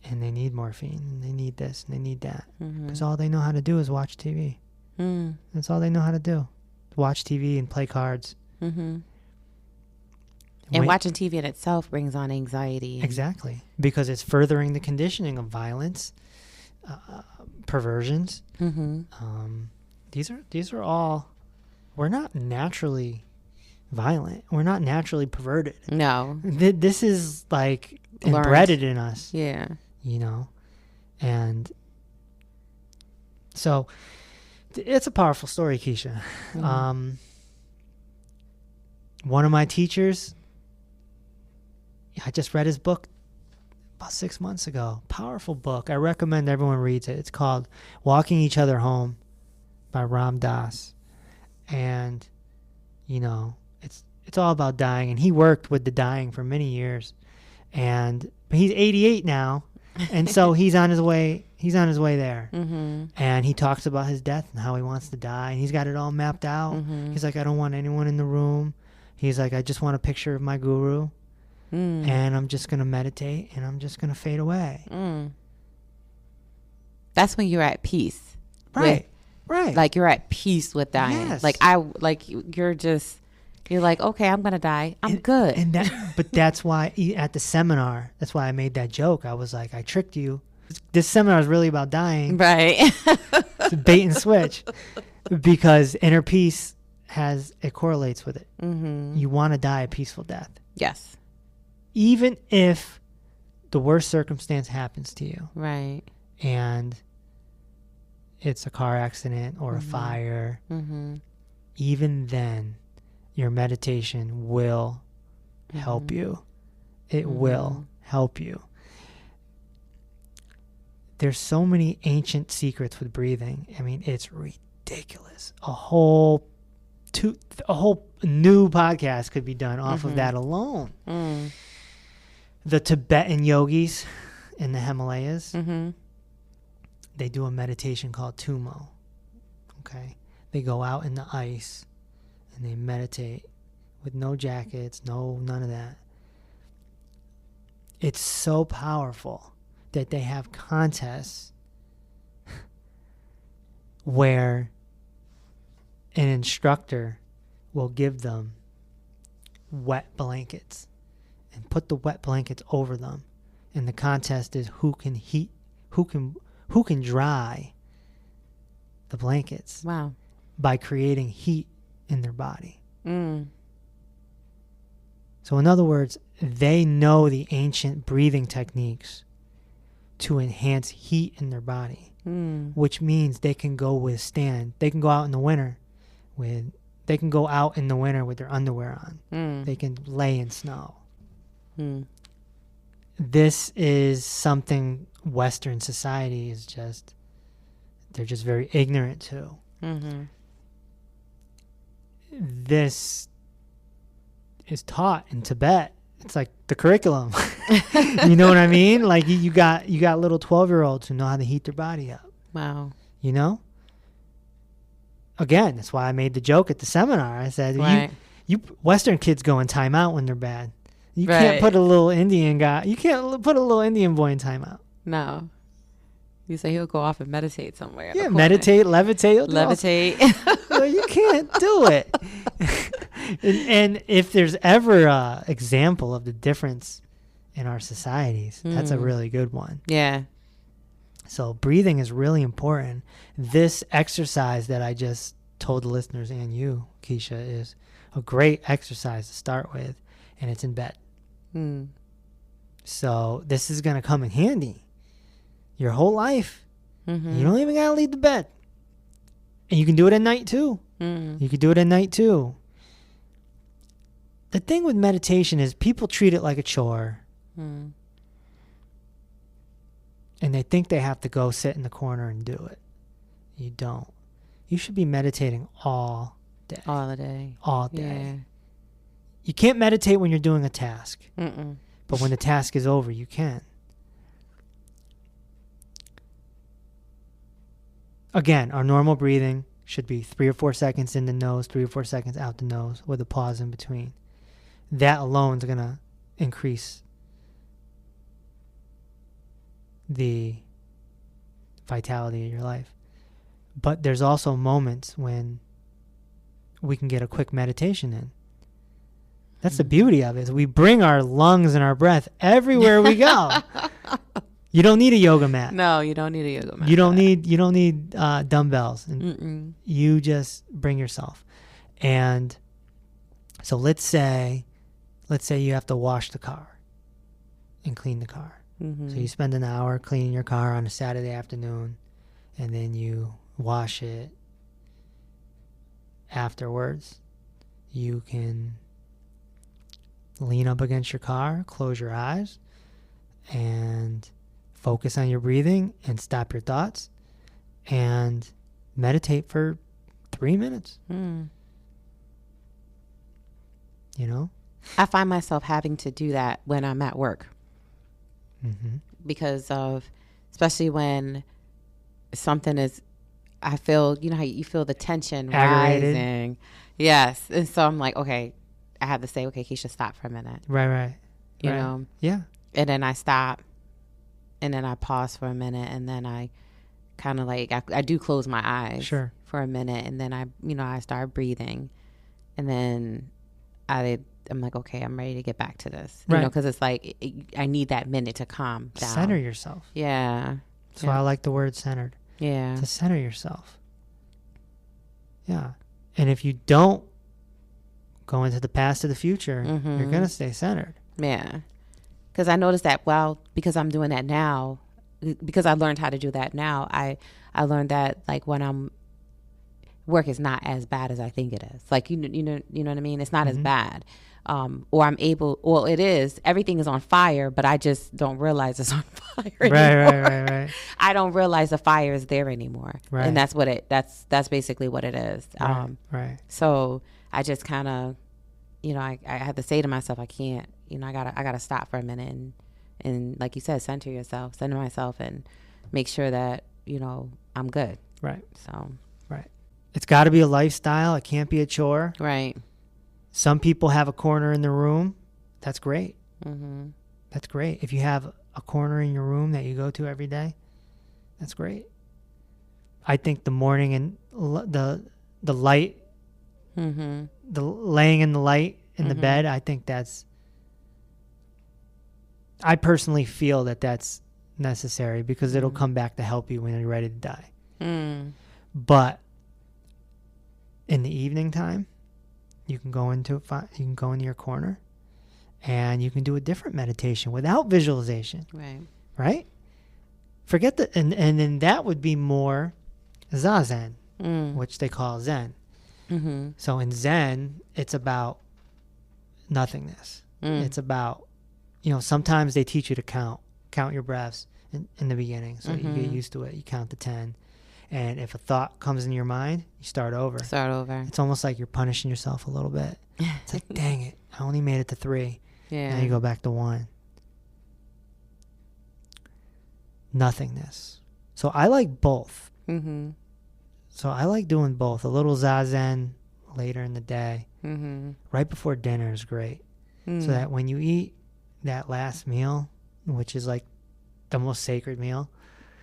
S2: and they need morphine, and they need this, and they need that. Because all they know how to do is watch TV. That's all they know how to do. Watch TV and play cards.
S3: And watching TV in itself brings on anxiety.
S2: Exactly. Because it's furthering the conditioning of violence, perversions. These are all, we're not naturally violent. We're not naturally perverted.
S3: No.
S2: This is like
S3: learned.
S2: Embedded in us.
S3: Yeah.
S2: You know? And so it's a powerful story, Keisha. One of my teachers, I just read his book about 6 months ago. Powerful book. I recommend everyone reads it. It's called Walking Each Other Home by Ram Dass. And, you know, it's all about dying. And he worked with the dying for many years. But he's 88 now. And so he's on his way there. And he talks about his death and how he wants to die. And he's got it all mapped out. He's like, I don't want anyone in the room. He's like, I just want a picture of my guru. And I'm just going to meditate, and I'm just going to fade away.
S3: That's when you're at peace.
S2: Right. Right.
S3: Like you're at peace with dying.
S2: Yes.
S3: You're like, okay, I'm going to die. I'm good.
S2: But that's why at the seminar, that's why I made that joke. I was like, I tricked you. This seminar is really about dying.
S3: Right.
S2: It's a bait and switch, because inner peace it correlates with it. You want to die a peaceful death.
S3: Yes.
S2: Even if the worst circumstance happens to you.
S3: Right.
S2: And it's a car accident or a fire. Even then, your meditation will help you. It will help you. There's so many ancient secrets with breathing. I mean, it's ridiculous. ridiculous. A whole new podcast could be done off of that alone. The Tibetan yogis in the Himalayas, they do a meditation called Tumo. Okay, they go out in the ice and they meditate with no jackets, none of that. It's so powerful that they have contests where an instructor will give them wet blankets and put the wet blankets over them, and the contest is who can dry the blankets.
S3: Wow.
S2: By creating heat in their body. So in other words, they know the ancient breathing techniques to enhance heat in their body, which means they can go out in the winter with their underwear on. They can lay in snow. This is something Western society they're just very ignorant to. This is taught in Tibet. It's like the curriculum. You know what I mean? Like you got little 12-year-olds who know how to heat their body up.
S3: Wow.
S2: You know? Again, that's why I made the joke at the seminar. I said, you Western kids go in timeout when they're bad. You can't put a little Indian guy. You can't put a little Indian boy in timeout.
S3: No. You say he'll go off and meditate somewhere.
S2: Yeah, meditate, levitate.
S3: Levitate.
S2: You can't do it. and if there's ever an example of the difference in our societies, that's a really good one.
S3: Yeah.
S2: So breathing is really important. This exercise that I just told the listeners and you, Keisha, is a great exercise to start with, and it's in bed. So this is going to come in handy your whole life. You don't even got to leave the bed. And you can do it at night too. You can do it at night too. The thing with meditation is people treat it like a chore. And they think they have to go sit in the corner and do it. You don't. You should be meditating all day.
S3: All day.
S2: All day.
S3: Yeah.
S2: You can't meditate when you're doing a task. But when the task is over, you can. Again, our normal breathing should be 3 or 4 seconds in the nose, 3 or 4 seconds out the nose with a pause in between. That alone is going to increase the vitality of your life. But there's also moments when we can get a quick meditation in. That's the beauty of it. Is we bring our lungs and our breath everywhere we go. You don't need a yoga mat.
S3: No, you don't need a yoga mat.
S2: You don't need dumbbells. And you just bring yourself. And so let's say you have to wash the car and clean the car. So you spend an hour cleaning your car on a Saturday afternoon, and then you wash it. Afterwards, you can lean up against your car, close your eyes, and focus on your breathing and stop your thoughts and meditate for 3 minutes. You know?
S3: I find myself having to do that when I'm at work. Because of, especially when something is, I feel, you know how you feel the tension
S2: aggravated.
S3: Rising. Yes. And so I'm like, okay, I have to say, okay, Keisha, stop for a minute.
S2: Right.
S3: You know? Yeah. And then I stop, and then I pause for a minute, and then I kind of like, I do close my eyes for a minute, and then I start breathing, and then I'm like, okay, I'm ready to get back to this. You know, because it's like, I need that minute to calm down.
S2: Center yourself.
S3: Yeah.
S2: That's why I like the word centered.
S3: Yeah.
S2: To center yourself. Yeah. And if you don't go into the past or the future, you're going to stay centered.
S3: Yeah. Because I noticed that, because I'm doing that now, because I learned how to do that now, I learned that, like, when work is not as bad as I think it is. Like, you know what I mean? It's not as bad. or I'm able, well, everything is on fire, but I just don't realize it's on fire
S2: Right.
S3: I don't realize the fire is there anymore.
S2: Right.
S3: And that's basically what it is.
S2: Right.
S3: So I just kind of, I have to say to myself, I can't, I gotta stop for a minute and like you said, center myself and make sure that, I'm good.
S2: Right.
S3: So.
S2: Right. It's got to be a lifestyle. It can't be a chore.
S3: Right.
S2: Some people have a corner in the room. That's great.
S3: Mm-hmm.
S2: That's great. If you have a corner in your room that you go to every day, that's great. I think the morning and the light,
S3: mm-hmm.
S2: the laying in the light in the
S3: Mm-hmm.
S2: bed, I think I personally feel that that's necessary because it'll come back to help you when you're ready to die.
S3: Mm.
S2: But in the evening time, you can go into your corner and you can do a different meditation without visualization. Right? Forget and then that would be more zazen, which they call Zen.
S3: Mm-hmm.
S2: So in Zen, it's about nothingness. It's about, sometimes they teach you to count your breaths in the beginning. So you get used to it. You count to 10. And if a thought comes in your mind, you start over. It's almost like you're punishing yourself a little bit. It's like, dang it, I only made it to 3.
S3: Yeah.
S2: Now you go back to 1. Nothingness. So I like both.
S3: Mm-hmm.
S2: So I like doing both. A little zazen later in the day.
S3: Mm-hmm.
S2: Right before dinner is great. So that when you eat that last meal, which is like the most sacred meal,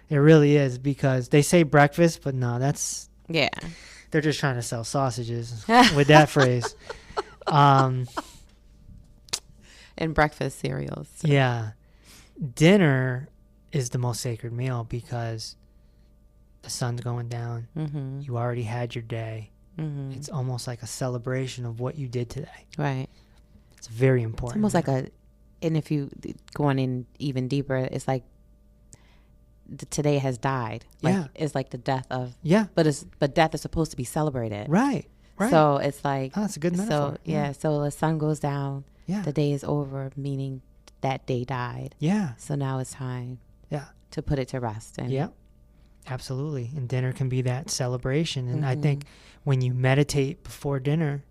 S2: it really is, because they say breakfast, but no, they're just trying to sell sausages with that phrase.
S3: And breakfast cereals.
S2: Yeah. Dinner is the most sacred meal because the sun's going down.
S3: Mm-hmm.
S2: You already had your day.
S3: Mm-hmm.
S2: It's almost like a celebration of what you did today.
S3: Right.
S2: It's very important.
S3: It's almost and if you going in even deeper, it's like today has died. Like, it's like the death of.
S2: Yeah.
S3: But death is supposed to be celebrated.
S2: Right.
S3: So it's like.
S2: Oh, that's a good metaphor.
S3: So the sun goes down.
S2: Yeah.
S3: The day is over, meaning that day died.
S2: Yeah.
S3: So now it's time.
S2: Yeah.
S3: To put it to rest. And
S2: yeah. Absolutely. And dinner can be that celebration. And I think when you meditate before dinner,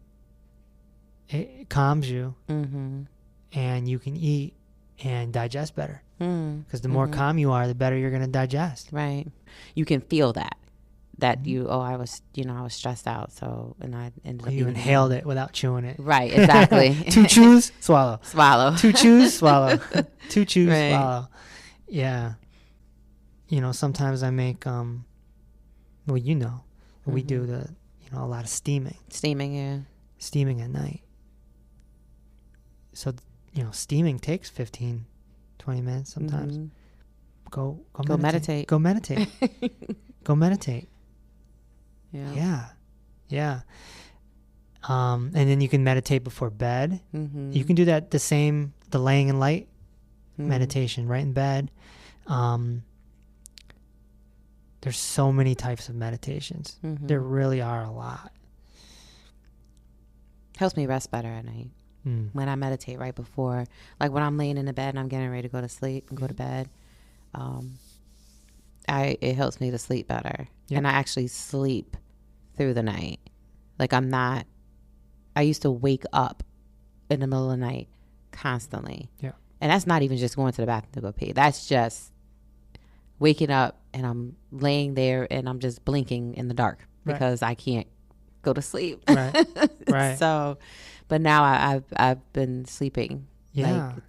S2: it calms you, and you can eat and digest better. Because the more calm you are, the better you're going to digest.
S3: Right. You can feel that I was stressed out. So, and I ended up
S2: you inhaled it without chewing it.
S3: Right. Exactly.
S2: 2 chews, swallow.
S3: 2
S2: chews, swallow. 2 chews,
S3: right.
S2: Swallow. Yeah. Sometimes I make, we do a lot of steaming. Steaming at night. So, steaming takes 15, 20 minutes sometimes. Go meditate. Go meditate. Go meditate. Yeah. And then you can meditate before bed. You can do that the laying in light meditation right in bed. There's so many types of meditations. There really are a lot.
S3: Helps me rest better at night. When I meditate right before, like when I'm laying in the bed and I'm getting ready to go to sleep and go to bed, it helps me to sleep better. Yep. And I actually sleep through the night. Like I used to wake up in the middle of the night constantly. Yeah. And that's not even just going to the bathroom to go pee. That's just waking up and I'm laying there and I'm just blinking in the dark because I can't go to sleep. Right. So, but now I've been sleeping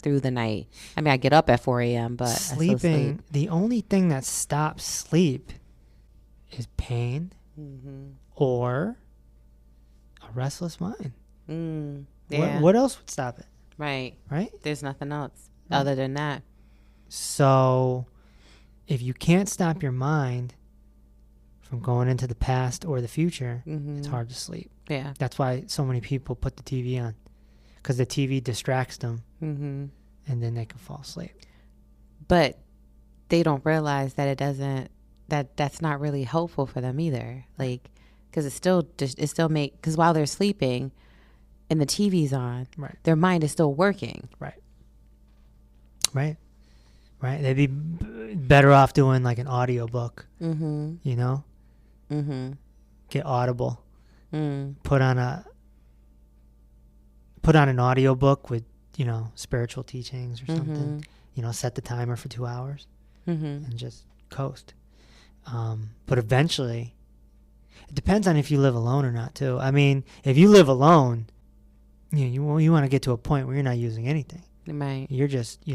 S3: through the night. I mean, I get up at 4 a.m., but
S2: sleeping, the only thing that stops sleep is pain or a restless mind.
S3: Yeah.
S2: What else would stop it?
S3: Right. There's nothing else other than that.
S2: So if you can't stop your mind from going into the past or the future, it's hard to sleep.
S3: Yeah.
S2: That's why so many people put the TV on, because the TV distracts them, and then they can fall asleep.
S3: But they don't realize that it doesn't, that's not really helpful for them either. Like, because because while they're sleeping, and the TV's on,
S2: Right.
S3: their mind is still working.
S2: Right. They'd be better off doing like an audiobook,
S3: Mm-hmm.
S2: you know?
S3: Mm-hmm.
S2: Get Audible.
S3: Mm.
S2: Put on an audiobook with, you know, spiritual teachings or something.
S3: Mm-hmm.
S2: You know, set the timer for 2 hours
S3: Mm-hmm.
S2: and just coast. But eventually, it depends on if you live alone or not, too. I mean, if you live alone, you want to get to a point where you're not using anything.
S3: Right.
S2: You're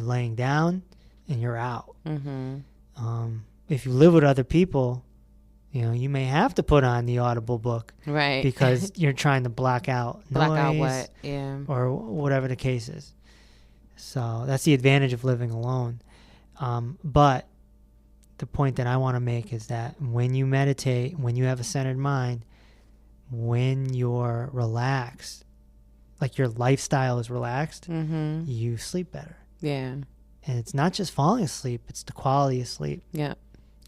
S2: laying down and you're out.
S3: Mm-hmm.
S2: If you live with other people, you know, you may have to put on the Audible book,
S3: Right.
S2: because you're trying to block out noise or whatever the case is. So that's the advantage of living alone. But the point that I want to make is that when you meditate, when you have a centered mind, when you're relaxed, like your lifestyle is relaxed,
S3: Mm-hmm.
S2: you sleep better.
S3: Yeah.
S2: And it's not just falling asleep, it's the quality of sleep.
S3: Yeah.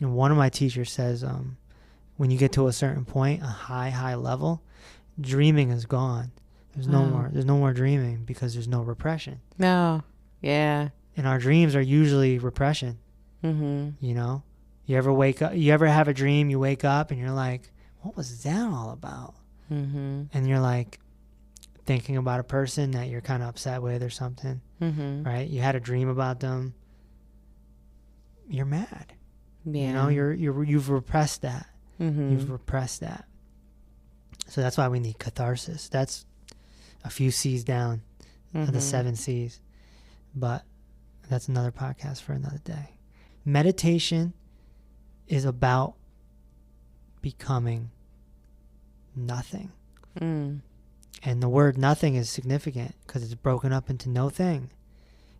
S2: And one of my teachers says, when you get to a certain point, a high level, dreaming is gone. There's no more dreaming, because there's no repression.
S3: No. Yeah.
S2: And our dreams are usually repression.
S3: Mm-hmm.
S2: You know, you ever have a dream, you wake up and you're like, what was that all about?
S3: Mm-hmm.
S2: And you're like thinking about a person that you're kind of upset with or something,
S3: Mm-hmm.
S2: right? You had a dream about them. You're mad.
S3: Yeah.
S2: You know, you've repressed that.
S3: Mm-hmm.
S2: You've repressed that. So that's why we need catharsis. That's a few C's down of the 7 C's. But that's another podcast for another day. Meditation is about becoming nothing.
S3: Mm.
S2: And the word nothing is significant because it's broken up into no thing.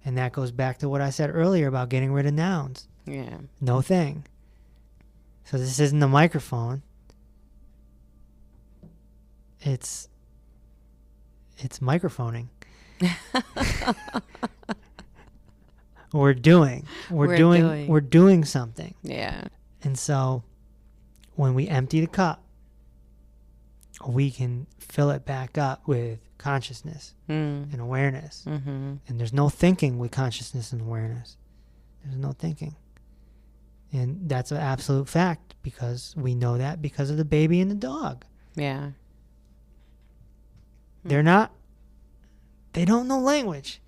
S2: And that goes back to what I said earlier about getting rid of nouns.
S3: Yeah.
S2: No thing. So this isn't the microphone. It's microphoning. We're doing something.
S3: Yeah.
S2: And so when we empty the cup, we can fill it back up with consciousness and awareness.
S3: Mm-hmm.
S2: And there's no thinking with consciousness and awareness. There's no thinking. And that's an absolute fact, because we know that because of the baby and the dog.
S3: Yeah.
S2: They don't know language.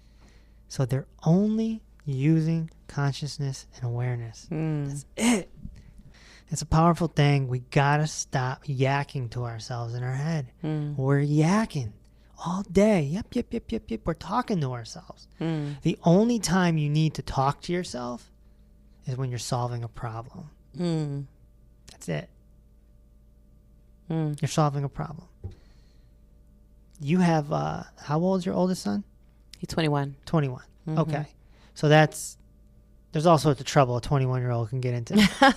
S2: So they're only using consciousness and awareness. That's it. It's a powerful thing. We gotta stop yakking to ourselves in our head. We're yakking all day. Yep. We're talking to ourselves. The only time you need to talk to yourself is when you're solving a problem. That's it. You're solving a problem. You have, how old is your oldest son?
S3: He's 21.
S2: 21. Okay. So there's all sorts of trouble a 21-year-old can get into.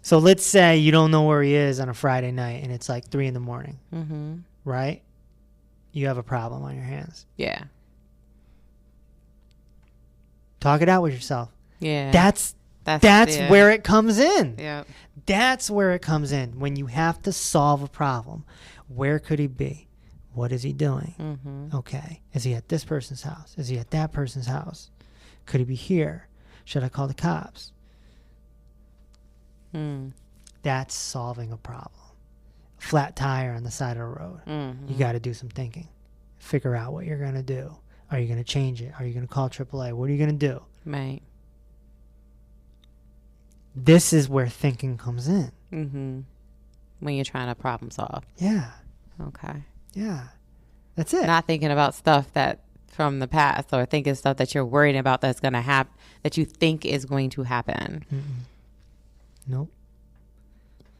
S2: So let's say you don't know where he is on a Friday night and it's like 3 a.m, right? You have a problem on your hands.
S3: Yeah.
S2: Talk it out with yourself.
S3: Yeah.
S2: That's
S3: yeah.
S2: where it comes in.
S3: Yeah.
S2: That's where it comes in. When you have to solve a problem. Where could he be? What is he doing? Okay. Is he at this person's house? Is he at that person's house? Could he be here? Should I call the cops? That's solving a problem. Flat tire on the side of the road. You got to do some thinking. Figure out what you're going to do. Are you going to change it? Are you going to call AAA? What are you going to do?
S3: Right.
S2: This is where thinking comes in.
S3: When you're trying to problem solve.
S2: Yeah.
S3: Okay.
S2: Yeah. That's it.
S3: Not thinking about stuff that from the past, or thinking stuff that you're worried about that's going to happen, that you think is going to happen.
S2: Nope.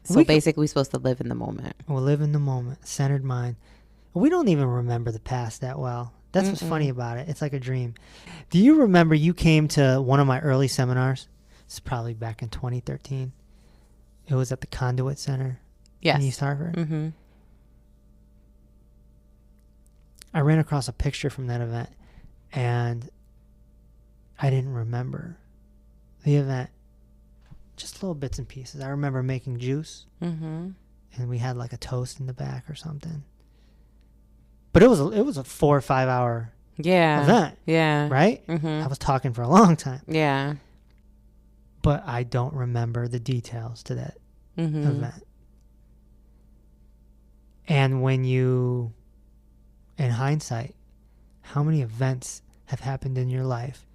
S3: So basically, we're supposed to live in the moment.
S2: We'll live in the moment, centered mind. We don't even remember the past that well. That's what's funny about it. It's like a dream. Do you remember you came to one of my early seminars? It's probably back in 2013. It was at the Conduit Center in East Hartford. I ran across a picture from that event, and I didn't remember the event. Just little bits and pieces. I remember making juice, and we had like a toast in the back or something. But it was a 4 or 5 hour event.
S3: Yeah.
S2: Right? I was talking for a long time.
S3: Yeah.
S2: But I don't remember the details to that event. And when you, in hindsight, how many events have happened in your life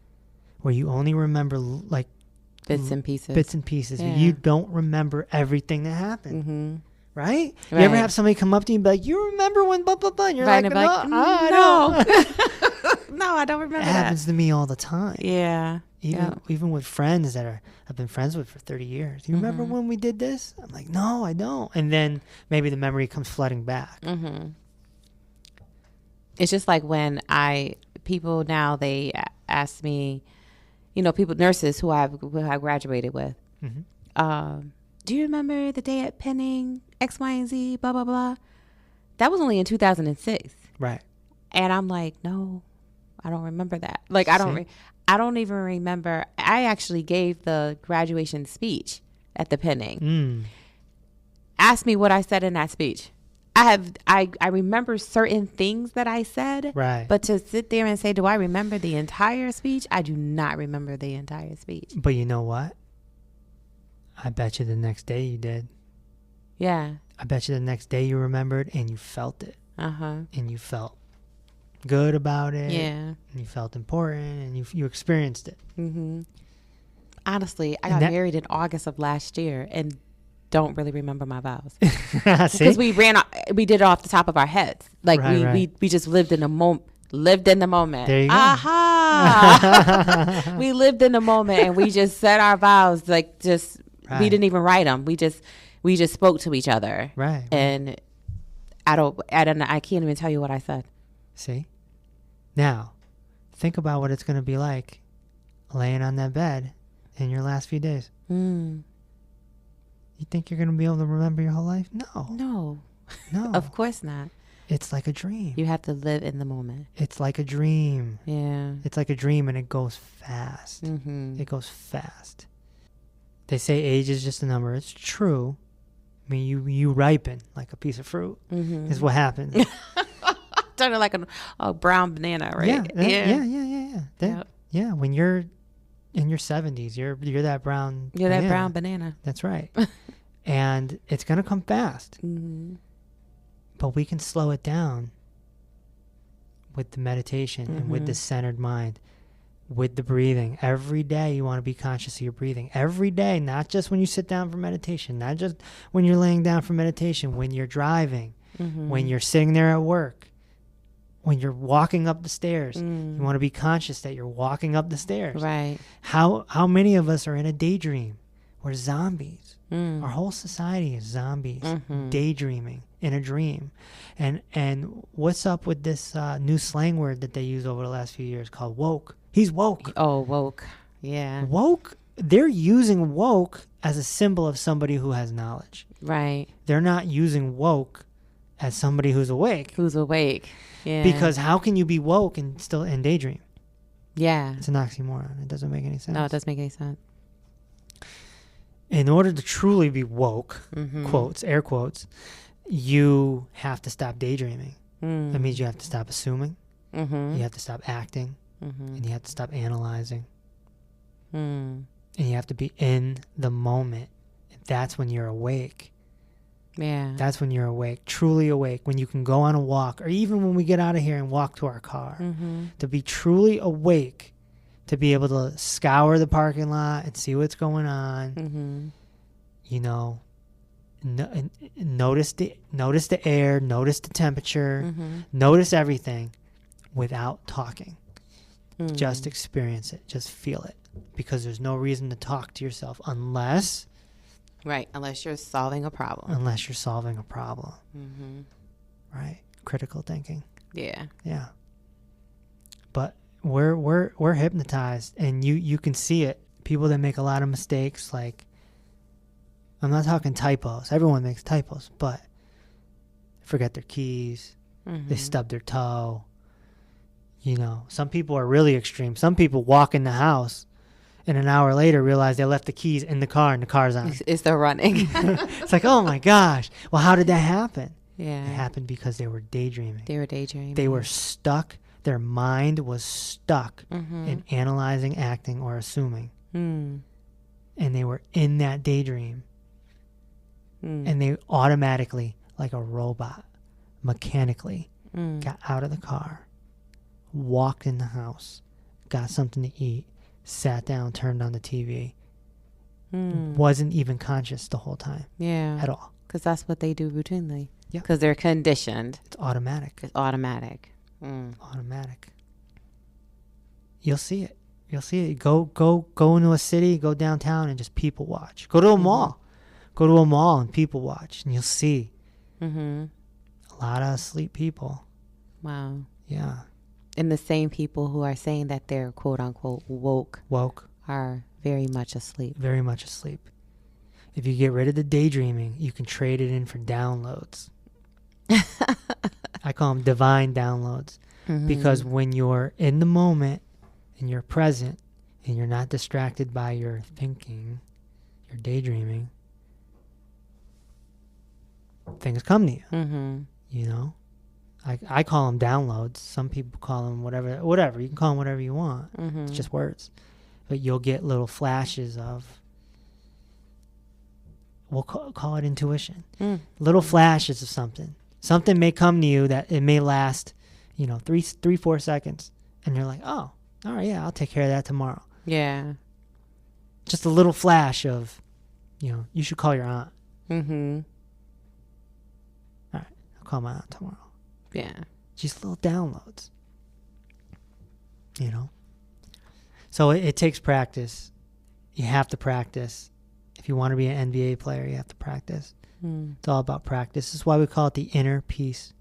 S2: where you only remember like
S3: bits and pieces.
S2: Yeah. You don't remember everything that happened. Right? You
S3: Right.
S2: ever have somebody come up to you and be like, you remember when blah, blah, blah? And you're
S3: Right,
S2: like,
S3: and
S2: no,
S3: I'm
S2: I
S3: no.
S2: don't.
S3: No, I don't remember
S2: It
S3: that.
S2: happens to me all the time.
S3: Yeah.
S2: Even with friends that I've been friends with for 30 years. You remember when we did this? I'm like, no, I don't. And then maybe the memory comes flooding back.
S3: It's just like when people now, they ask me, nurses who I graduated with, do you remember the day at Penning, X, Y, and Z, blah, blah, blah? That was only in 2006.
S2: Right.
S3: And I'm like, no, I don't remember that. Like, I don't even remember. I actually gave the graduation speech at the Penning. Ask me what I said in that speech. I remember certain things that I said.
S2: Right.
S3: But to sit there and say, do I remember the entire speech? I do not remember the entire speech.
S2: But you know what? I bet you the next day you did.
S3: Yeah.
S2: I bet you the next day you remembered and you felt it. And you felt good about it.
S3: Yeah.
S2: And you felt important and you experienced it.
S3: Honestly, I got married in August of last year and don't really remember my vows.
S2: See?
S3: Because we did it off the top of our heads. Like
S2: Right.
S3: we just lived in the moment.
S2: There you go.
S3: Aha! We lived in the moment and we just said our vows. Like
S2: Right.
S3: we didn't even write them. We just spoke to each other.
S2: Right.
S3: And I can't even tell you what I said.
S2: See? Now, think about what it's going to be like laying on that bed in your last few days. You think you're going to be able to remember your whole life? No.
S3: No. Of course not.
S2: It's like a dream.
S3: You have to live in the moment.
S2: It's like a dream.
S3: Yeah.
S2: It's like a dream and it goes fast. It goes fast. They say age is just a number. It's true. I mean, you ripen like a piece of fruit is what happens.
S3: Turning like a brown banana, right?
S2: Yeah, when you're in your 70s, you're that brown
S3: You're
S2: banana.
S3: that brown banana.
S2: That's right. And it's going to come fast. But we can slow it down with the meditation and with the centered mind, with the breathing. Every day you want to be conscious of your breathing. Every day, not just when you sit down for meditation, not just when you're laying down for meditation, when you're driving, when you're sitting there at work, when you're walking up the stairs. You want to be conscious that you're walking up the stairs.
S3: Right.
S2: How many of us are in a daydream? We're zombies. Our whole society is zombies, daydreaming in a dream. And what's up with this new slang word that they use over the last few years called woke? He's woke.
S3: Oh, woke. Yeah.
S2: Woke. They're using woke as a symbol of somebody who has knowledge.
S3: Right.
S2: They're not using woke as somebody who's awake.
S3: Who's awake. Yeah.
S2: Because how can you be woke and still in daydream?
S3: Yeah.
S2: It's an oxymoron. It doesn't make any sense.
S3: No, it doesn't make any sense.
S2: In order to truly be woke, quotes, air quotes, you have to stop daydreaming. That means you have to stop assuming. You have to stop acting. And you have to stop analyzing. And you have to be in the moment. That's when you're awake.
S3: Yeah.
S2: That's when you're awake, truly awake, when you can go on a walk, or even when we get out of here and walk to our car. To be truly awake, to be able to scour the parking lot and see what's going on. You know, notice the air, notice the temperature, notice everything without talking. Just experience it. Just feel it. Because there's no reason to talk to yourself unless...
S3: Right, unless you're solving a problem.
S2: Right? Critical thinking.
S3: Yeah.
S2: Yeah. But we're hypnotized, and you can see it. People that make a lot of mistakes, like, I'm not talking typos. Everyone makes typos, but forget their keys. They stub their toe. You know, some people are really extreme. Some people walk in the house and an hour later realize they left the keys in the car and the car's on.
S3: It's the running.
S2: It's like, oh my gosh. Well, how did that happen?
S3: Yeah.
S2: It happened because they were daydreaming.
S3: They were daydreaming.
S2: They were stuck. Their mind was stuck in analyzing, acting, or assuming. And they were in that daydream. And they automatically, like a robot, mechanically got out of the car, walked in the house, got something to eat, sat down, turned on the TV. Wasn't even conscious the whole time.
S3: Yeah.
S2: At all.
S3: Because that's what they do routinely.
S2: Yeah.
S3: Because they're conditioned.
S2: It's automatic.
S3: It's automatic.
S2: Automatic. You'll see it. You'll see it. Go into a city, go downtown and just people watch. Go to a mall. Go to a mall and people watch, and you'll see a lot of asleep people.
S3: Wow.
S2: Yeah.
S3: And the same people who are saying that they're quote unquote woke are very much asleep.
S2: Very much asleep. If you get rid of the daydreaming, you can trade it in for downloads. I call them divine downloads. Because when you're in the moment and you're present and you're not distracted by your thinking, your daydreaming, things come to you. You know, I call them downloads. Some people call them whatever. You can call them whatever you want. It's just words. But you'll get little flashes of, we'll call it intuition. Little flashes of something. Something may come to you that it may last, 3-4 seconds. And you're like, oh, all right, yeah, I'll take care of that tomorrow.
S3: Yeah.
S2: Just a little flash of, you should call your aunt. All right, I'll call my aunt tomorrow.
S3: Yeah.
S2: Just little downloads. So it takes practice. You have to practice. If you want to be an NBA player, you have to practice. It's all about practice. This is why we call it the inner peace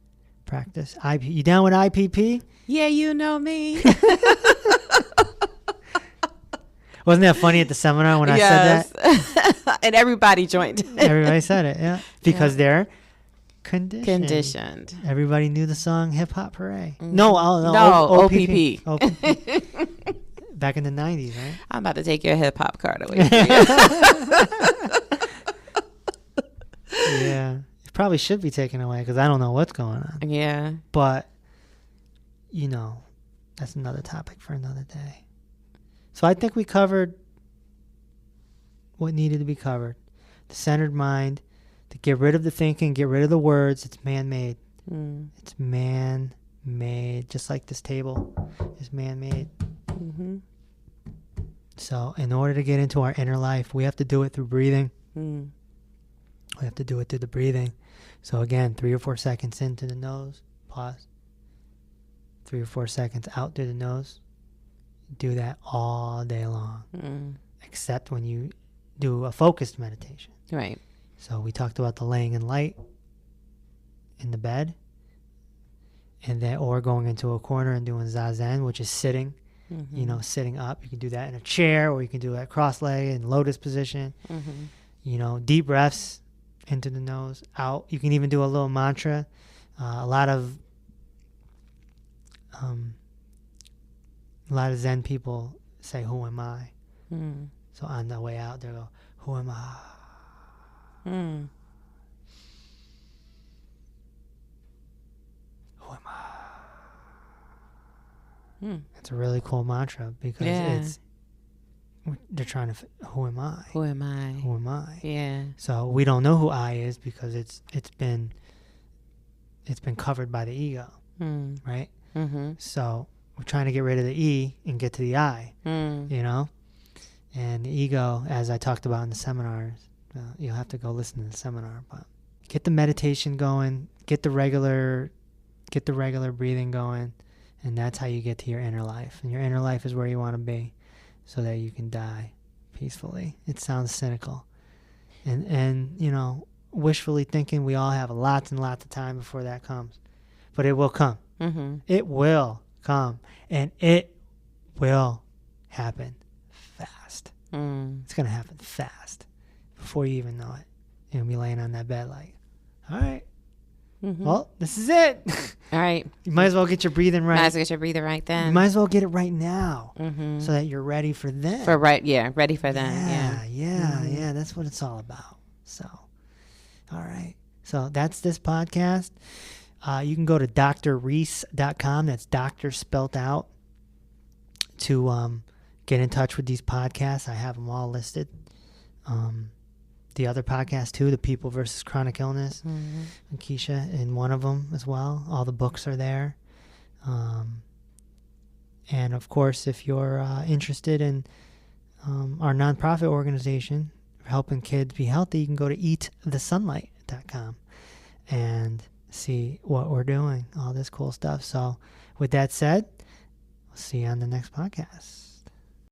S2: practice. You down with IPP?
S3: Yeah, you know me.
S2: Wasn't that funny at the seminar when I said that?
S3: And everybody joined.
S2: Everybody said it, yeah. Because they're
S3: conditioned.
S2: Everybody knew the song Hip Hop Hooray.
S3: No, OPP.
S2: Back in the 90s, right?
S3: I'm about to take your hip hop card away from you.
S2: Yeah. It probably should be taken away because I don't know what's going on.
S3: Yeah.
S2: But, that's another topic for another day. So I think we covered what needed to be covered. The centered mind, to get rid of the thinking, get rid of the words. It's man-made. It's man-made. Just like this table is man-made. So in order to get into our inner life, we have to do it through breathing. We have to do it through the breathing. So again, 3 or 4 seconds in through the nose. Pause. 3 or 4 seconds out through the nose. Do that all day long. Except when you do a focused meditation.
S3: Right.
S2: So we talked about the laying in light in the bed. And then, or going into a corner and doing zazen, which is sitting. Sitting up. You can do that in a chair, or you can do it cross-legged in lotus position. Deep breaths into the nose, out. You can even do a little mantra. A lot of Zen people say, "Who am I?" So on the way out, they go, "Who am I?" Who am I? It's a really cool mantra because they're trying to, who am I?
S3: Who am I?
S2: Who am I?
S3: Yeah.
S2: So we don't know who I is because it's been covered by the ego, right? So we're trying to get rid of the E and get to the I, And the ego, as I talked about in the seminars, you'll have to go listen to the seminar, but get the meditation going, get the regular breathing going. And that's how you get to your inner life. And your inner life is where you want to be so that you can die peacefully. It sounds cynical. And wishfully thinking we all have lots and lots of time before that comes. But it will come. It will come. And it will happen fast. It's going to happen fast. Before you even know it. You'll be laying on that bed like, all right. Well, this is it.
S3: All right.
S2: You might as well get your breathing right.
S3: Might as well get your breathing right then.
S2: You might as well get it right now so that you're ready for then.
S3: Ready for then.
S2: Yeah. That's what it's all about. So, all right. So that's this podcast. You can go to drreese.com. That's doctor spelt out, to get in touch with these podcasts. I have them all listed. The other podcast too, the People versus Chronic Illness, and Keisha in one of them as well. All the books are there. And of course, if you're interested in our nonprofit organization helping kids be healthy, you can go to eatthesunlight.com and see what we're doing, all this cool stuff. So with that said, we'll see you on the next podcast.